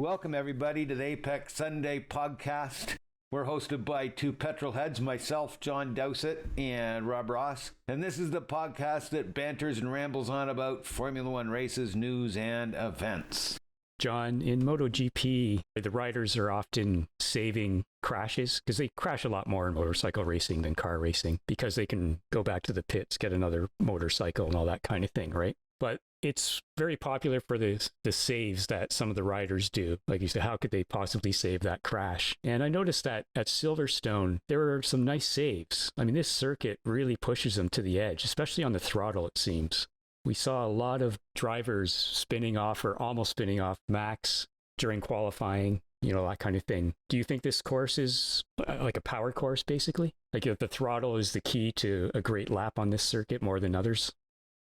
Welcome, everybody, to the Apex Sunday podcast. We're hosted by two petrol heads, myself, John Dowsett, and Rob Ross. And this is the podcast that banters and rambles on about Formula One races, news, and events. John, in MotoGP, the riders are often saving crashes because they crash a lot more in motorcycle racing than car racing because they can go back to the pits, get another motorcycle and all that kind of thing, right? But it's very popular for the saves that some of the riders do. Like you said, how could they possibly save that crash? And I noticed that at Silverstone, there are some nice saves. I mean, this circuit really pushes them to the edge, especially on the throttle, it seems. We saw a lot of drivers spinning off or almost spinning off Max during qualifying, you know, that kind of thing. Do you think this course is like a power course, basically? Like if the throttle is the key to a great lap on this circuit more than others?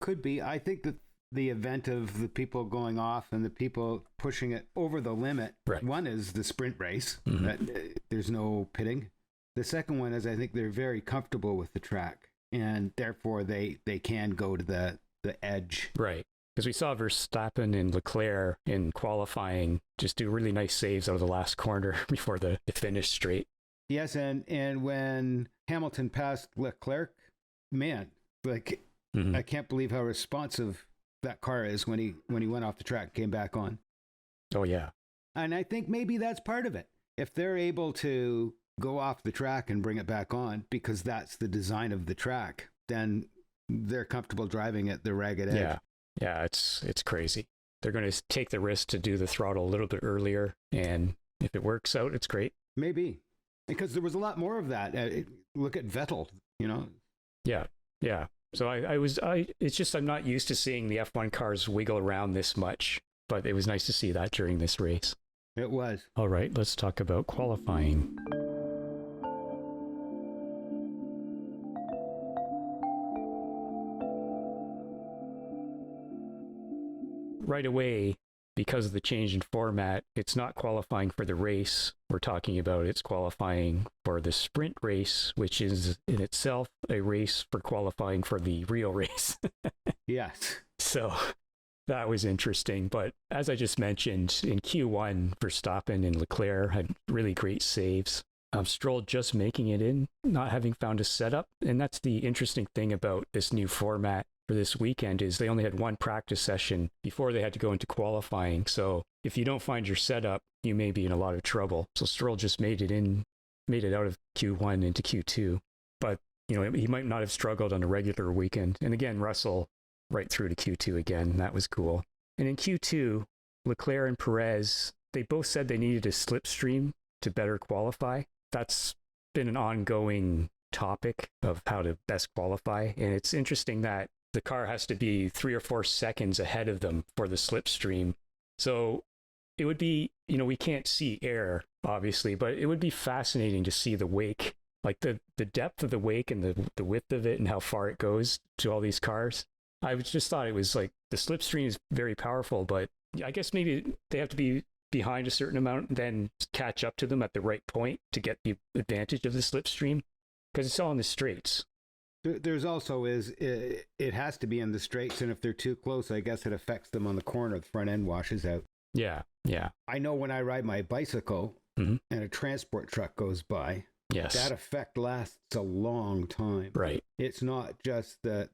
Could be. I think that the event of the people going off and the people pushing it over the limit. Right. One is the sprint race. That, there's no pitting. The second one is I think they're very comfortable with the track, and therefore they can go to the edge. Right. Because we saw Verstappen and Leclerc in qualifying just do really nice saves out of the last corner before the finish straight. Yes, and when Hamilton passed Leclerc, man, like I can't believe how responsive that car is when he went off the track and came back on. Oh, yeah. And I think maybe that's part of it. If they're able to go off the track and bring it back on because that's the design of the track, then they're comfortable driving at the ragged edge. Yeah, it's crazy. They're going to take the risk to do the throttle a little bit earlier, and if it works out, it's great. Maybe. Because there was a lot more of that. Look at Vettel, you know? Yeah. So it's just I'm not used to seeing the F1 cars wiggle around this much, but it was nice to see that during this race. It was. All right, let's talk about qualifying. Right away, because of the change in format, it's not qualifying for the race we're talking about. It's qualifying for the sprint race, which is in itself a race for qualifying for the real race. Yes. So that was interesting. But as I just mentioned, in Q1, Verstappen and Leclerc had really great saves. Stroll just making it in, not having found a setup. And that's the interesting thing about this new format for this weekend is they only had one practice session before they had to go into qualifying. So if you don't find your setup, you may be in a lot of trouble. So Stroll just made it out of Q1 into Q2. But, you know, he might not have struggled on a regular weekend. And again, Russell right through to Q2 again. That was cool. And in Q2, Leclerc and Perez, they both said they needed a slipstream to better qualify. That's been an ongoing topic of how to best qualify. And it's interesting that the car has to be 3 or 4 seconds ahead of them for the slipstream. So it would be, you know, we can't see air, obviously, but it would be fascinating to see the wake, like the depth of the wake and the width of it and how far it goes to all these cars. I just thought it was like the slipstream is very powerful, but I guess maybe they have to be behind a certain amount and then catch up to them at the right point to get the advantage of the slipstream because it's all in the straights. There's also it has to be in the straights, and if they're too close, I guess it affects them on the corner. The front end washes out. Yeah. I know when I ride my bicycle and a transport truck goes by, yes, that effect lasts a long time. Right. It's not just the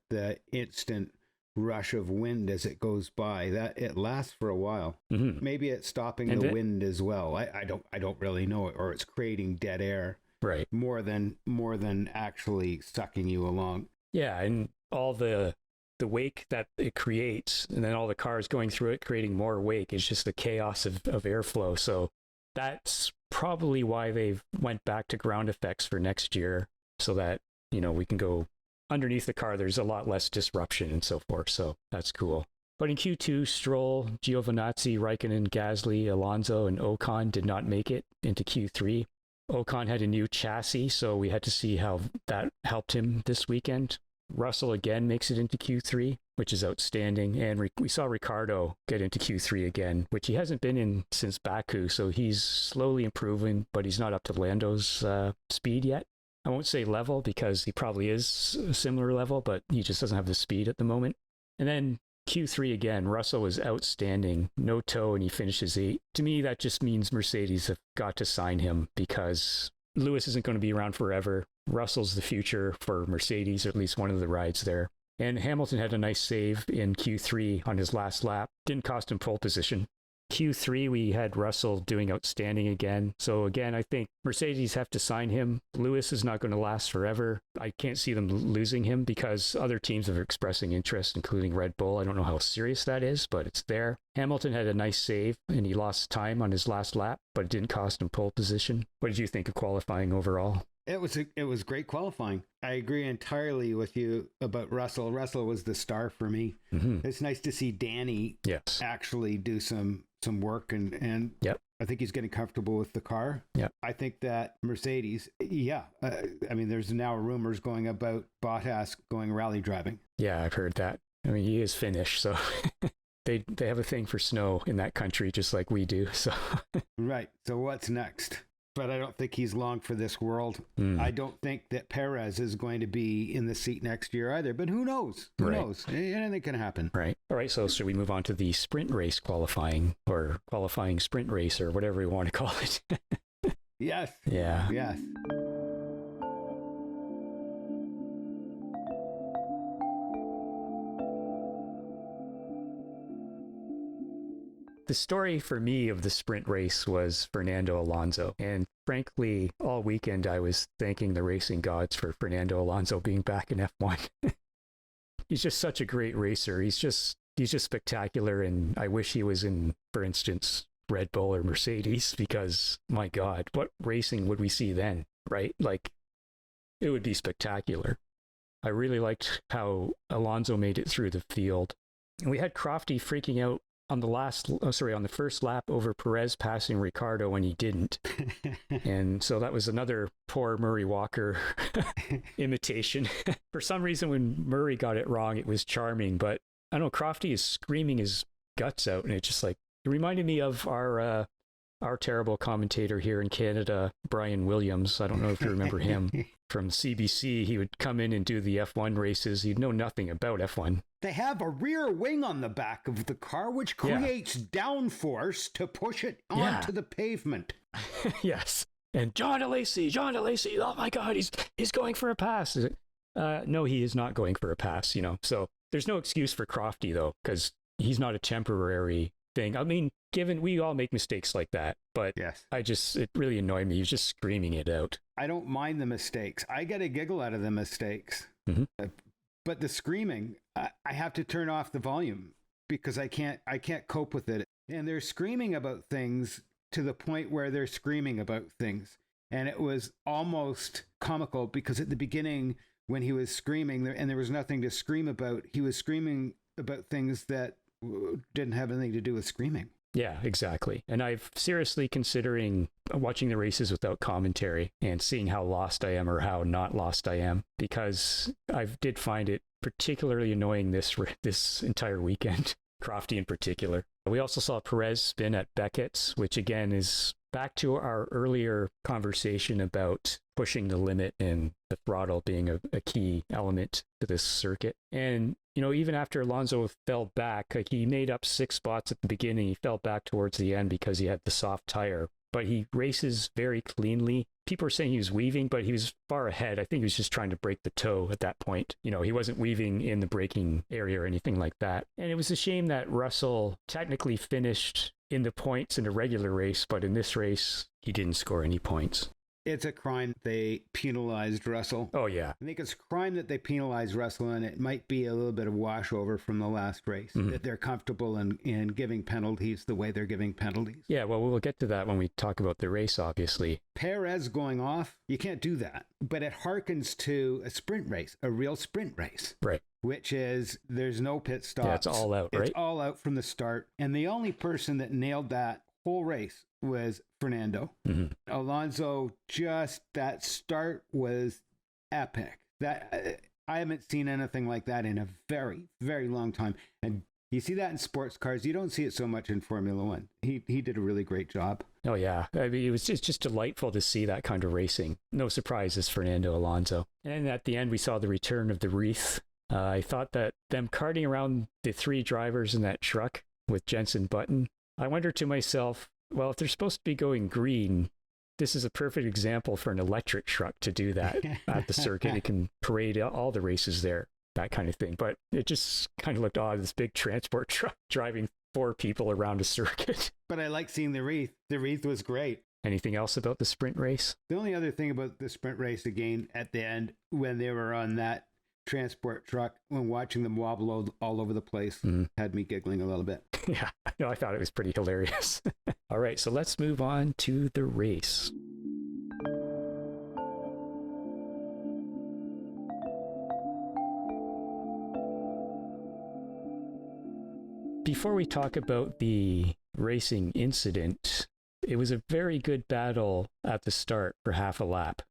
instant rush of wind as it goes by. That it lasts for a while. Maybe it's stopping the wind as well. I don't really know it, or it's creating dead air. Right. More than actually sucking you along. Yeah, and all the wake that it creates, and then all the cars going through it creating more wake is just the chaos of airflow. So that's probably why they've went back to ground effects for next year, so that, you know, we can go underneath the car. There's a lot less disruption and so forth. So that's cool. But in Q2, Stroll, Giovinazzi, Raikkonen, Gasly, Alonso, and Ocon did not make it into Q3. Ocon had a new chassis, so we had to see how that helped him this weekend. Russell again makes it into Q3, which is outstanding. And we saw Ricciardo get into Q3 again, which he hasn't been in since Baku. So he's slowly improving, but he's not up to Lando's speed yet. I won't say level because he probably is a similar level, but he just doesn't have the speed at the moment. And then Q3 again, Russell was outstanding, no toe, and he finishes 8th. To me, that just means Mercedes have got to sign him because Lewis isn't going to be around forever. Russell's the future for Mercedes, or at least one of the rides there. And Hamilton had a nice save in Q3 on his last lap. Didn't cost him pole position. Q3, we had Russell doing outstanding again. So again, I think Mercedes have to sign him. Lewis is not going to last forever. I can't see them losing him because other teams are expressing interest, including Red Bull. I don't know how serious that is, but it's there. Hamilton had a nice save and he lost time on his last lap, but it didn't cost him pole position. What did you think of qualifying overall? It was great qualifying. I agree entirely with you about Russell. Russell was the star for me. Mm-hmm. It's nice to see Danny actually do some work and I think he's getting comfortable with the car. Yep. I think that Mercedes, I mean, there's now rumors going about Bottas going rally driving. Yeah, I've heard that. I mean, he is Finnish, so they have a thing for snow in that country just like we do. So right. So what's next? But I don't think he's long for this world. I don't think that Perez is going to be in the seat next year either. But who knows? Who knows? Anything can happen. Right. All right. So should we move on to the sprint race qualifying or qualifying sprint race or whatever we want to call it? Yes. Yeah. Yes. The story for me of the sprint race was Fernando Alonso. And frankly, all weekend I was thanking the racing gods for Fernando Alonso being back in F1. He's just such a great racer. He's just spectacular. And I wish he was in, for instance, Red Bull or Mercedes, because my God, what racing would we see then, right? Like, it would be spectacular. I really liked how Alonso made it through the field. And we had Crofty freaking out on the first lap over Perez passing Ricciardo when he didn't. And so that was another poor Murray Walker imitation. For some reason, when Murray got it wrong, it was charming, but I don't know, Crofty is screaming his guts out, and it reminded me of our terrible commentator here in Canada, Brian Williams. I don't know if you remember him from CBC. He would come in and do the F1 races. He'd know nothing about F1. They have a rear wing on the back of the car, which creates downforce to push it onto the pavement. Yes. And John DeLacy, oh my God, he's going for a pass. No, he is not going for a pass, So there's no excuse for Crofty, though, because he's not a temporary thing. I mean, given we all make mistakes like that, but yes. It really annoyed me. He was just screaming it out. I don't mind the mistakes. I get a giggle out of the mistakes. Mm-hmm. But the screaming, I have to turn off the volume because I can't cope with it. And they're screaming about things to the point where they're screaming about things. And it was almost comical because at the beginning when he was screaming and there was nothing to scream about, he was screaming about things that didn't have anything to do with screaming. Yeah, exactly. And I'm seriously considering watching the races without commentary and seeing how lost I am or how not lost I am, because I did find it particularly annoying this entire weekend, Crofty in particular. We also saw Perez spin at Beckett's, which again is back to our earlier conversation about pushing the limit and the throttle being a key element to this circuit. And even after Alonso fell back, he made up 6 spots at the beginning. He fell back towards the end because he had the soft tire, but he races very cleanly. People are saying he was weaving, but he was far ahead. I think he was just trying to break the toe at that point. He wasn't weaving in the braking area or anything like that. And it was a shame that Russell technically finished in the points in a regular race, but in this race, he didn't score any points. It's a crime they penalized Russell. Oh, yeah. I think it's a crime that they penalized Russell, and it might be a little bit of washover from the last race, that they're comfortable in giving penalties the way they're giving penalties. Yeah, well, we'll get to that when we talk about the race, obviously. Perez going off, you can't do that. But it harkens to a sprint race, a real sprint race. Right. Which is, there's no pit stops. Yeah, it's all out, right? It's all out from the start. And the only person that nailed that whole race was Fernando. Mm-hmm. Alonso, that start was epic. That I haven't seen anything like that in a very, very long time. And you see that in sports cars. You don't see it so much in Formula One. He did a really great job. Oh, yeah. I mean, it's just delightful to see that kind of racing. No surprises, Fernando Alonso. And at the end, we saw the return of the wreath. I thought that them carting around the 3 drivers in that truck with Jensen Button, I wonder to myself, well, if they're supposed to be going green, this is a perfect example for an electric truck to do that at the circuit. It can parade all the races there, that kind of thing. But it just kind of looked odd, this big transport truck driving 4 people around a circuit. But I like seeing the wreath. The wreath was great. Anything else about the sprint race? The only other thing about the sprint race, again, at the end, when they were on that transport truck, when watching them wobble all over the place, had me giggling a little bit. Yeah, no, I thought it was pretty hilarious. All right, so let's move on to the race. Before we talk about the racing incident, it was a very good battle at the start for half a lap.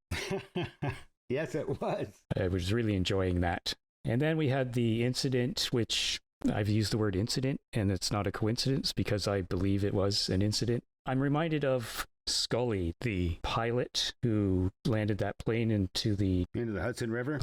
Yes, it was. I was really enjoying that. And then we had the incident, which I've used the word incident, and it's not a coincidence because I believe it was an incident. I'm reminded of Scully, the pilot who landed that plane into the Hudson River.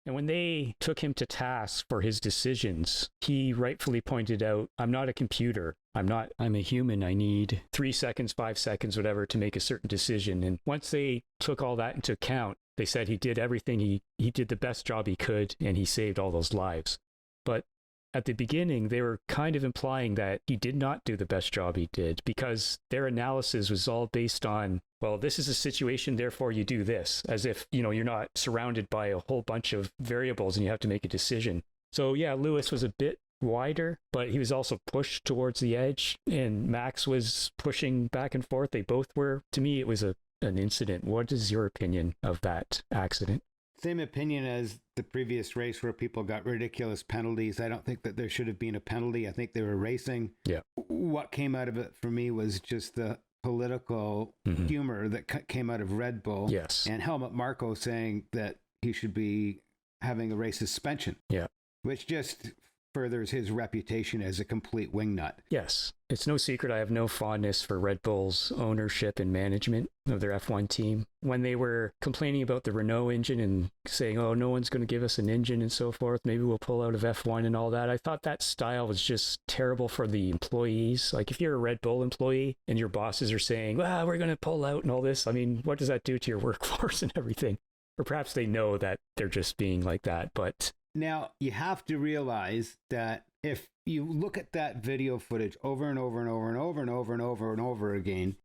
And when they took him to task for his decisions, he rightfully pointed out, I'm not a computer. I'm a human. I need 3 seconds, 5 seconds, whatever, to make a certain decision. And once they took all that into account, they said he did everything. He did the best job he could, and he saved all those lives. But at the beginning, they were kind of implying that he did not do the best job he did because their analysis was all based on, well, this is a situation, therefore you do this, as if, you're not surrounded by a whole bunch of variables and you have to make a decision. So yeah, Lewis was a bit wider, but he was also pushed towards the edge, and Max was pushing back and forth. They both were. To me, it was an incident. What is your opinion of that accident? Same opinion as the previous race where people got ridiculous penalties. I don't think that there should have been a penalty. I think they were racing. Yeah. What came out of it for me was just the political humor that came out of Red Bull. Yes. And Helmut Marko saying that he should be having a race suspension. Yeah. Which just furthers his reputation as a complete wingnut. Yes. It's no secret I have no fondness for Red Bull's ownership and management of their F1 team. When they were complaining about the Renault engine and saying, oh, no one's going to give us an engine and so forth, maybe we'll pull out of F1 and all that, I thought that style was just terrible for the employees. Like if you're a Red Bull employee and your bosses are saying, well, we're going to pull out and all this, I mean, what does that do to your workforce and everything? Or perhaps they know that they're just being like that, but... Now, you have to realize that if you look at that video footage over and over and over and over and over and over and over again,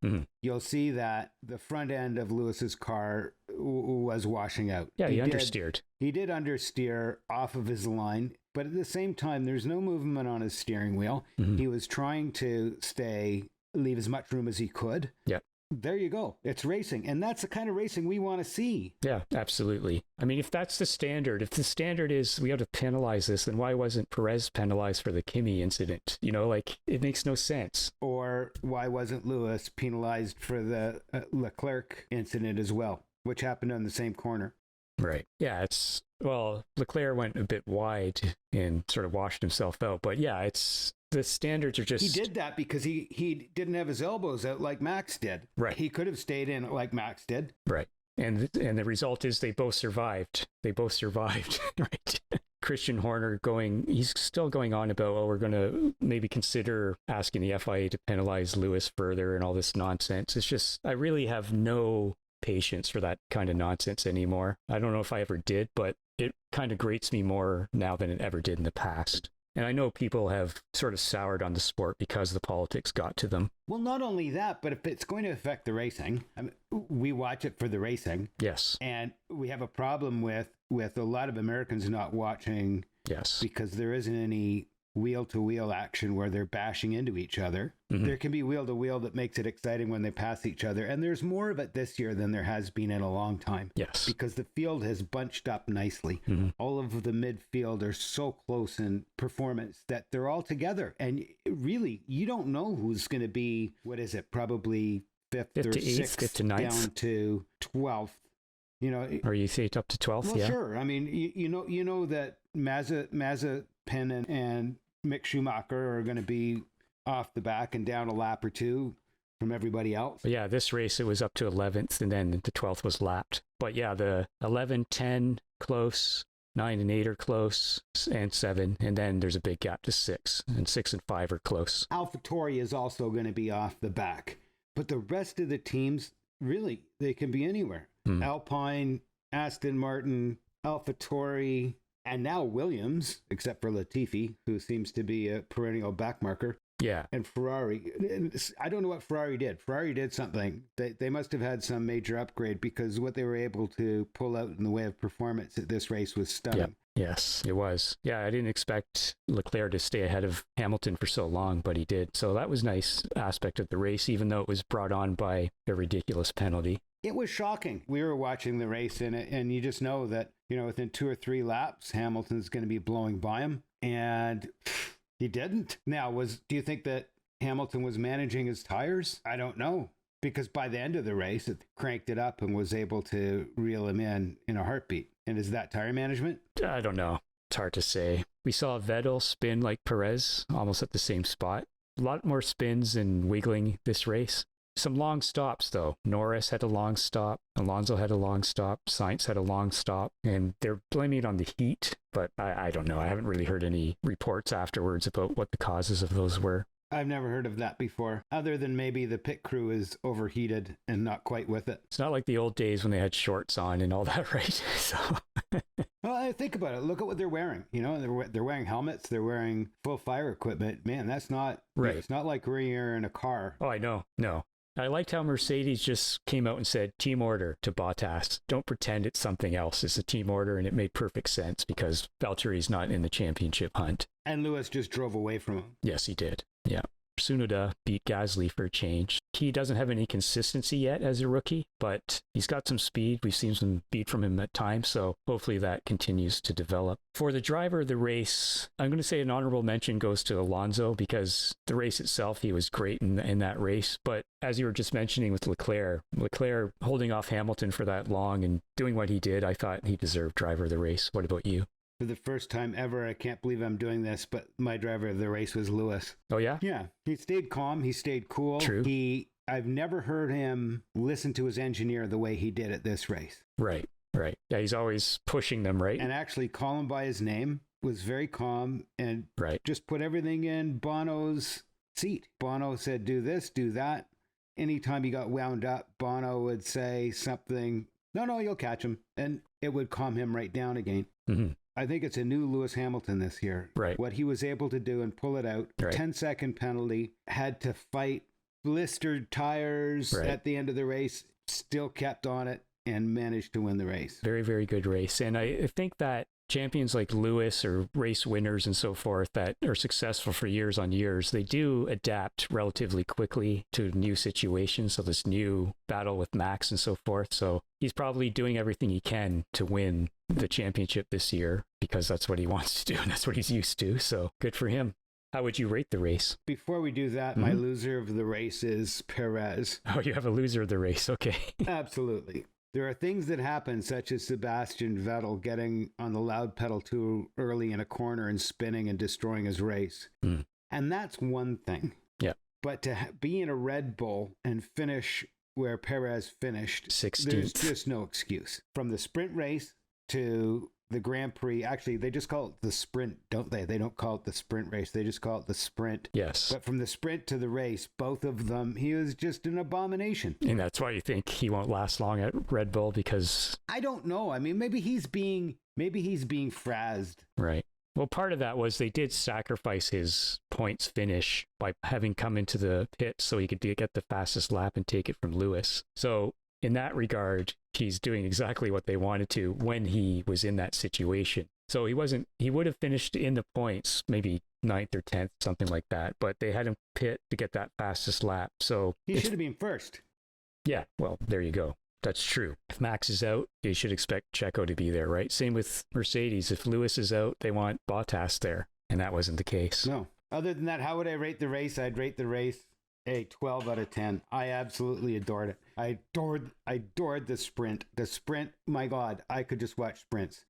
you'll see that the front end of Lewis's car was washing out. Yeah, he understeered. He did understeer off of his line, but at the same time, there's no movement on his steering wheel. He was trying to leave as much room as he could. Yeah. There you go. It's racing. And that's the kind of racing we want to see. Yeah, absolutely. I mean, if that's the standard, if the standard is we have to penalize this, then why wasn't Perez penalized for the Kimi incident? It makes no sense. Or why wasn't Lewis penalized for the Leclerc incident as well, which happened on the same corner? Right. Yeah, Leclerc went a bit wide and sort of washed himself out. But yeah, the standards are just... He did that because he didn't have his elbows out like Max did. Right. He could have stayed in like Max did. Right. And the result is they both survived. Right. Christian Horner he's still going on about, we're going to maybe consider asking the FIA to penalize Lewis further and all this nonsense. It's just, I really have no patience for that kind of nonsense anymore. I don't know if I ever did, but it kind of grates me more now than it ever did in the past. And I know people have sort of soured on the sport because the politics got to them. Well, not only that, but if it's going to affect the racing, we watch it for the racing. Yes. And we have a problem with a lot of Americans not watching. Yes. Because there isn't any wheel-to-wheel action where they're bashing into each other. There can be wheel-to-wheel that makes it exciting when they pass each other. And there's more of it this year than there has been in a long time. Yes. Because the field has bunched up nicely. All of the midfield are so close in performance that they're all together. And really, you don't know who's going to be, probably fifth or sixth, fifth to ninth, down to 12th. Or you say it up to 12th, well, yeah. Sure. I mean, you know that Mazepin and Mick Schumacher are going to be off the back and down a lap or two from everybody else. But yeah, this race, it was up to 11th, and then the 12th was lapped. But yeah, the 11, 10, close, 9 and 8 are close, and 7, and then there's a big gap to 6, and 6 and 5 are close. AlphaTauri is also going to be off the back, but the rest of the teams, really, they can be anywhere. Alpine, Aston Martin, AlphaTauri, and now Williams, except for Latifi, who seems to be a perennial backmarker. Yeah. And Ferrari. I don't know what Ferrari did. Ferrari did something. They must have had some major upgrade, because what they were able to pull out in the way of performance at this race was stunning. Yep. Yes, it was. Yeah, I didn't expect Leclerc to stay ahead of Hamilton for so long, but he did. So that was a nice aspect of the race, even though it was brought on by a ridiculous penalty. It was shocking. We were watching the race in it, and you just know that, within 2 or 3 laps, Hamilton's going to be blowing by him. And he didn't. Now, do you think that Hamilton was managing his tires? I don't know, because by the end of the race, it cranked it up and was able to reel him in a heartbeat. And is that tire management? I don't know. It's hard to say. We saw Vettel spin like Perez, almost at the same spot. A lot more spins and wiggling this race. Some long stops, though. Norris had a long stop. Alonso had a long stop. Sainz had a long stop. And they're blaming it on the heat, but I don't know. I haven't really heard any reports afterwards about what the causes of those were. I've never heard of that before, other than maybe the pit crew is overheated and not quite with it. It's not like the old days when they had shorts on and all that, right? So... Well, think about it. Look at what they're wearing. They're wearing helmets. They're wearing full fire equipment. Man, that's not right. It's not like when you're in a car. Oh, I know. No. I liked how Mercedes just came out and said, team order to Bottas. Don't pretend it's something else. It's a team order, and it made perfect sense because Valtteri's not in the championship hunt. And Lewis just drove away from him. Yes, he did. Yeah. Tsunoda beat Gasly for a change. He doesn't have any consistency yet as a rookie, but he's got some speed. We've seen some speed from him at times, so hopefully that continues to develop. For the driver of the race, I'm going to say an honorable mention goes to Alonso, because the race itself, he was great in that race. But as you were just mentioning with Leclerc holding off Hamilton for that long and doing what he did, I thought he deserved driver of the race. What about you? For the first time ever, I can't believe I'm doing this, but my driver of the race was Lewis. Oh, yeah? Yeah. He stayed calm. He stayed cool. True. I've never heard him listen to his engineer the way he did at this race. Right. Yeah, he's always pushing them, right? And actually call him by his name, was very calm, and just put everything in Bono's seat. Bono said, do this, do that. Anytime he got wound up, Bono would say something, no, you'll catch him. And it would calm him right down again. Mm-hmm. I think it's a new Lewis Hamilton this year. Right. What he was able to do and pull it out. Right. 10-second penalty, had to fight blistered tires at the end of the race, still kept on it and managed to win the race. Very, very good race. And I think that champions like Lewis or race winners and so forth that are successful for years on years, they do adapt relatively quickly to new situations. So this new battle with Max and so forth. So he's probably doing everything he can to win the championship this year because that's what he wants to do and that's what he's used to. So good for him. How would you rate the race? Before we do that, my loser of the race is Perez. Oh, you have a loser of the race. Okay. Absolutely. There are things that happen, such as Sebastian Vettel getting on the loud pedal too early in a corner and spinning and destroying his race. And that's one thing. Yeah. But to be in a Red Bull and finish where Perez finished, 16th. There's just no excuse. From the sprint race to the Grand Prix, actually, they just call it the sprint, don't they? They don't call it the sprint race. They just call it the sprint. Yes. But from the sprint to the race, both of them, he was just an abomination. And that's why you think he won't last long at Red Bull because... I don't know. I mean, maybe he's being frazzed. Right. Well, part of that was they did sacrifice his points finish by having come into the pit so he could get the fastest lap and take it from Lewis. So in that regard, he's doing exactly what they wanted to when he was in that situation. So he would have finished in the points, maybe 9th or 10th, something like that. But they had him pit to get that fastest lap. So he should have been first. Yeah, well, there you go. That's true. If Max is out, you should expect Checo to be there, right? Same with Mercedes. If Lewis is out, they want Bottas there. And that wasn't the case. No. Other than that, how would I rate the race? I'd rate the race a 12 out of 10. I absolutely adored it. I adored the sprint. The sprint, my God, I could just watch sprints.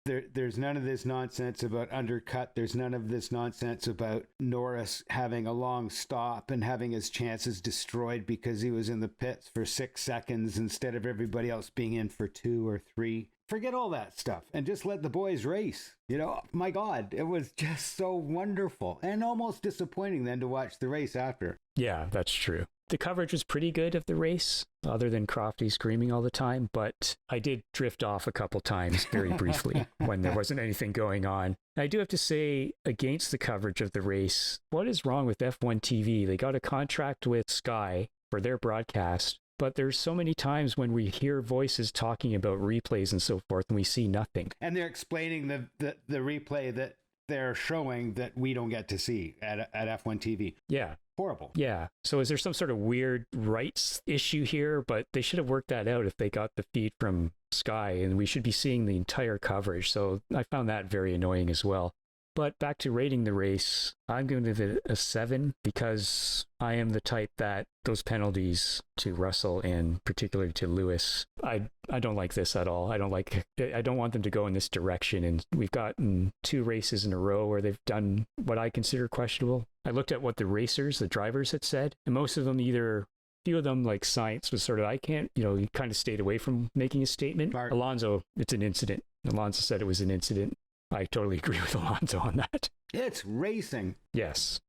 There's none of this nonsense about undercut. There's none of this nonsense about Norris having a long stop and having his chances destroyed because he was in the pits for 6 seconds instead of everybody else being in for 2 or 3. forget all that stuff and just let the boys race. You know, my God, it was just so wonderful and almost disappointing then to watch the race after. Yeah, that's true. The coverage was pretty good of the race, other than Crofty screaming all the time, but I did drift off a couple times very briefly when there wasn't anything going on. I do have to say, against the coverage of the race, what is wrong with F1 TV? They got a contract with Sky for their broadcast, but there's so many times when we hear voices talking about replays and so forth, and we see nothing. And they're explaining the replay that they're showing that we don't get to see at F1 TV. Yeah. Horrible. Yeah. So is there some sort of weird rights issue here? But they should have worked that out if they got the feed from Sky, and we should be seeing the entire coverage. So I found that very annoying as well. But back to rating the race, I'm going to give it a 7 because I am the type that those penalties to Russell and particularly to Lewis, I don't like this at all. I don't want them to go in this direction. And we've gotten 2 races in a row where they've done what I consider questionable. I looked at what the drivers had said, and most of them few of them, like Science, was sort of, he kind of stayed away from making a statement. Alonso, it's an incident. Alonso said it was an incident. I totally agree with Alonso on that. It's racing. Yes.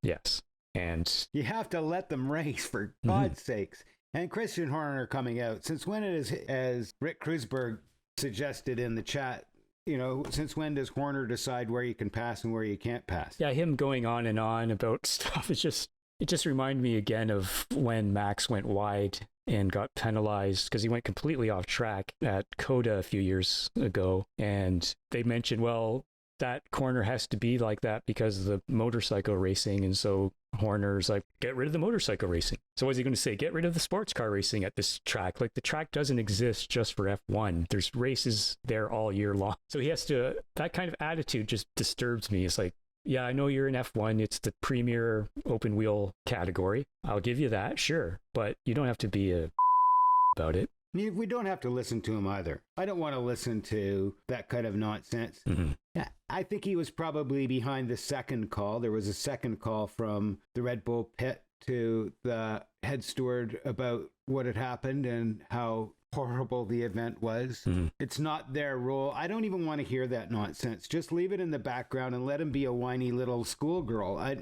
And you have to let them race, for God's sakes. And Christian Horner coming out. Since when it is, as Rick Kreuzberg suggested in the chat, since when does Horner decide where you can pass and where you can't pass? Yeah, him going on and on about stuff. It just reminded me again of when Max went wide and got penalized because he went completely off track at Coda a few years ago. And they mentioned, well, that corner has to be like that because of the motorcycle racing. And so Horner's like, get rid of the motorcycle racing. So what's he going to say? Get rid of the sports car racing at this track. Like, the track doesn't exist just for F1. There's races there all year long. So he has to, that kind of attitude just disturbs me. It's like, yeah, I know you're in F1. It's the premier open wheel category. I'll give you that, sure. But you don't have to be a about it. We don't have to listen to him either. I don't want to listen to that kind of nonsense. Mm-hmm. Yeah, I think he was probably behind the second call. There was a second call from the Red Bull pit to the head steward about what had happened and how horrible the event was. Mm-hmm. It's not their role. I don't even want to hear that nonsense. Just leave it in the background and let him be a whiny little schoolgirl.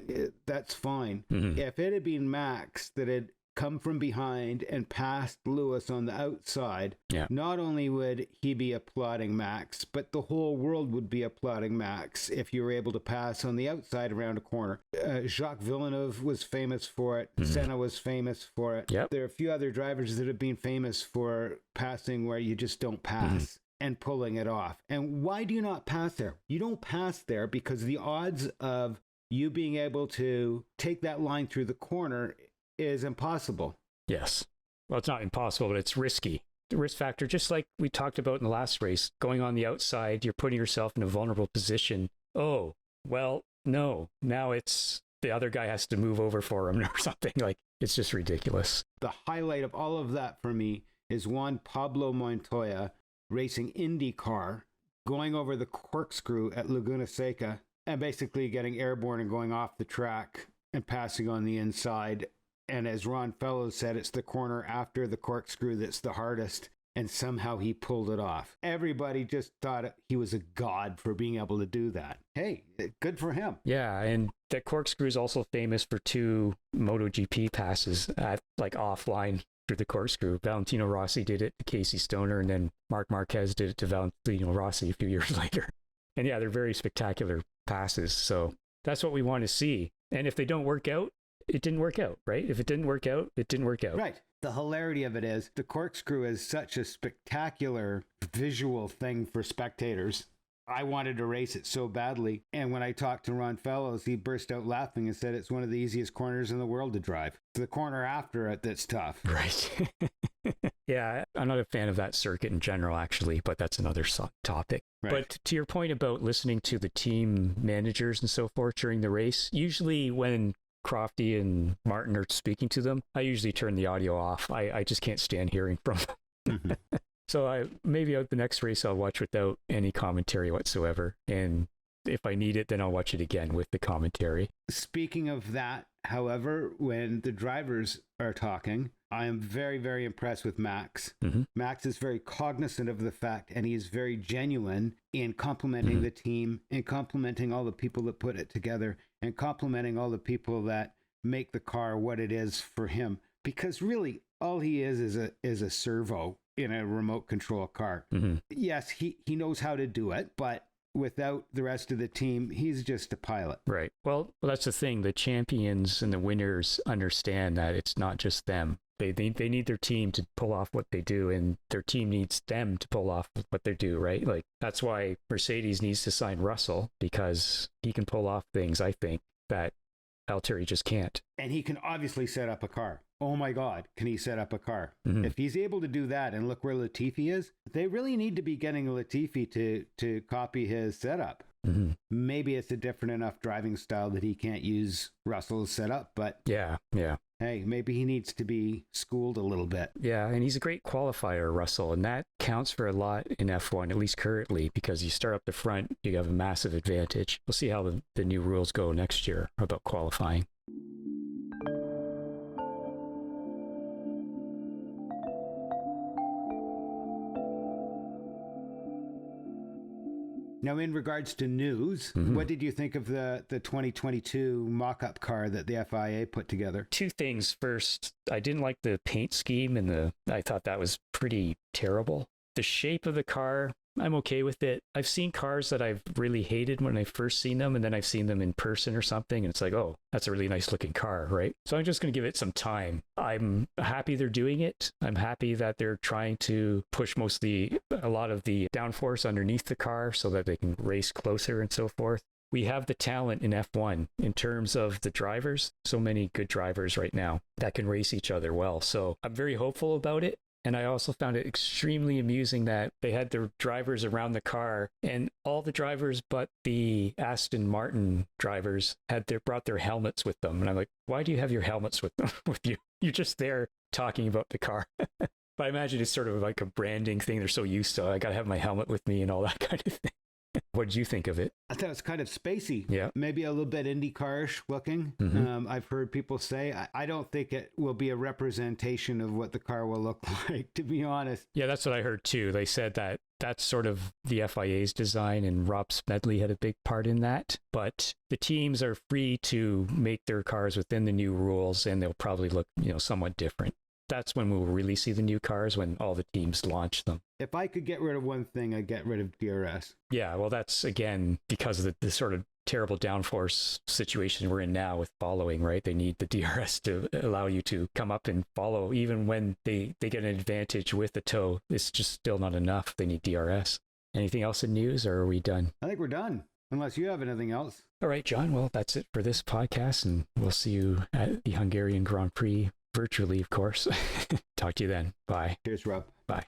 That's fine. Mm-hmm. If it had been Max that had come from behind and passed Lewis on the outside, not only would he be applauding Max, but the whole world would be applauding Max if you were able to pass on the outside around a corner. Jacques Villeneuve was famous for it. Mm-hmm. Senna was famous for it. Yep. There are a few other drivers that have been famous for passing where you just don't pass and pulling it off. And why do you not pass there? You don't pass there because the odds of you being able to take that line through the corner is impossible. Yes. Well, it's not impossible, but it's risky. The risk factor, just like we talked about in the last race, going on the outside, you're putting yourself in a vulnerable position. Oh, well, no. Now it's the other guy has to move over for him or something. Like, it's just ridiculous. The highlight of all of that for me is Juan Pablo Montoya racing IndyCar, going over the corkscrew at Laguna Seca and basically getting airborne and going off the track and passing on the inside. And as Ron Fellows said, it's the corner after the corkscrew that's the hardest. And somehow he pulled it off. Everybody just thought he was a god for being able to do that. Hey, good for him. Yeah, and that corkscrew is also famous for 2 MotoGP passes at offline through the corkscrew. Valentino Rossi did it to Casey Stoner, and then Marc Marquez did it to Valentino Rossi a few years later. And yeah, they're very spectacular passes. So that's what we want to see. And if they don't work out, it didn't work out, right? If it didn't work out, it didn't work out. Right. The hilarity of it is the corkscrew is such a spectacular visual thing for spectators. I wanted to race it so badly. And when I talked to Ron Fellows, he burst out laughing and said it's one of the easiest corners in the world to drive. It's the corner after it that's tough. Right. Yeah, I'm not a fan of that circuit in general, actually, but that's another topic. Right. But to your point about listening to the team managers and so forth during the race, usually when Crofty and Martin are speaking to them, I usually turn the audio off. I just can't stand hearing from them. Mm-hmm. So maybe the next race I'll watch without any commentary whatsoever. And if I need it, then I'll watch it again with the commentary. Speaking of that, however, when the drivers are talking, I am very, very impressed with Max. Mm-hmm. Max is very cognizant of the fact, and he is very genuine in complimenting the team and complimenting all the people that put it together and complimenting all the people that make the car what it is for him. Because really, all he is a servo in a remote control car. Mm-hmm. Yes, he knows how to do it, but without the rest of the team, he's just a pilot. Right. Well, that's the thing. The champions and the winners understand that it's not just them. They need their team to pull off what they do, and their team needs them to pull off what they do, right? Like, that's why Mercedes needs to sign Russell, because he can pull off things, I think, that Valtteri just can't. And he can obviously set up a car. Oh my God, can he set up a car? Mm-hmm. If he's able to do that, and look where Latifi is, they really need to be getting Latifi to copy his setup. Mm-hmm. Maybe it's a different enough driving style that he can't use Russell's setup, but yeah. Hey, maybe he needs to be schooled a little bit. Yeah, and he's a great qualifier, Russell, and that counts for a lot in F1, at least currently, because you start up the front, you have a massive advantage. We'll see how the new rules go next year about qualifying. Now, in regards to news, what did you think of the 2022 mock-up car that the FIA put together? Two things. First, I didn't like the paint scheme, and I thought that was pretty terrible. The shape of the car, I'm okay with it. I've seen cars that I've really hated when I first seen them, and then I've seen them in person or something, and it's like, oh, that's a really nice looking car, right? So I'm just going to give it some time. I'm happy they're doing it. I'm happy that they're trying to push a lot of the downforce underneath the car so that they can race closer and so forth. We have the talent in F1 in terms of the drivers. So many good drivers right now that can race each other well. So I'm very hopeful about it. And I also found it extremely amusing that they had their drivers around the car, and all the drivers but the Aston Martin drivers brought their helmets with them. And I'm like, why do you have your helmets with you? You're just there talking about the car. But I imagine it's sort of like a branding thing. They're so used to, I got to have my helmet with me and all that kind of thing. What did you think of it? I thought it was kind of spacey. Yeah. Maybe a little bit IndyCar-ish looking. Mm-hmm. I've heard people say, I don't think it will be a representation of what the car will look like, to be honest. Yeah, that's what I heard too. They said that that's sort of the FIA's design, and Rob Smedley had a big part in that. But the teams are free to make their cars within the new rules, and they'll probably look, somewhat different. That's when we'll really see the new cars, when all the teams launch them. If I could get rid of one thing, I'd get rid of DRS. Yeah, well, that's, again, because of the sort of terrible downforce situation we're in now with following, right? They need the DRS to allow you to come up and follow. Even when they get an advantage with the tow, it's just still not enough. They need DRS. Anything else in news, or are we done? I think we're done, unless you have anything else. All right, John. Well, that's it for this podcast, and we'll see you at the Hungarian Grand Prix, virtually, of course. Talk to you then. Bye. Cheers, Rob. Bye.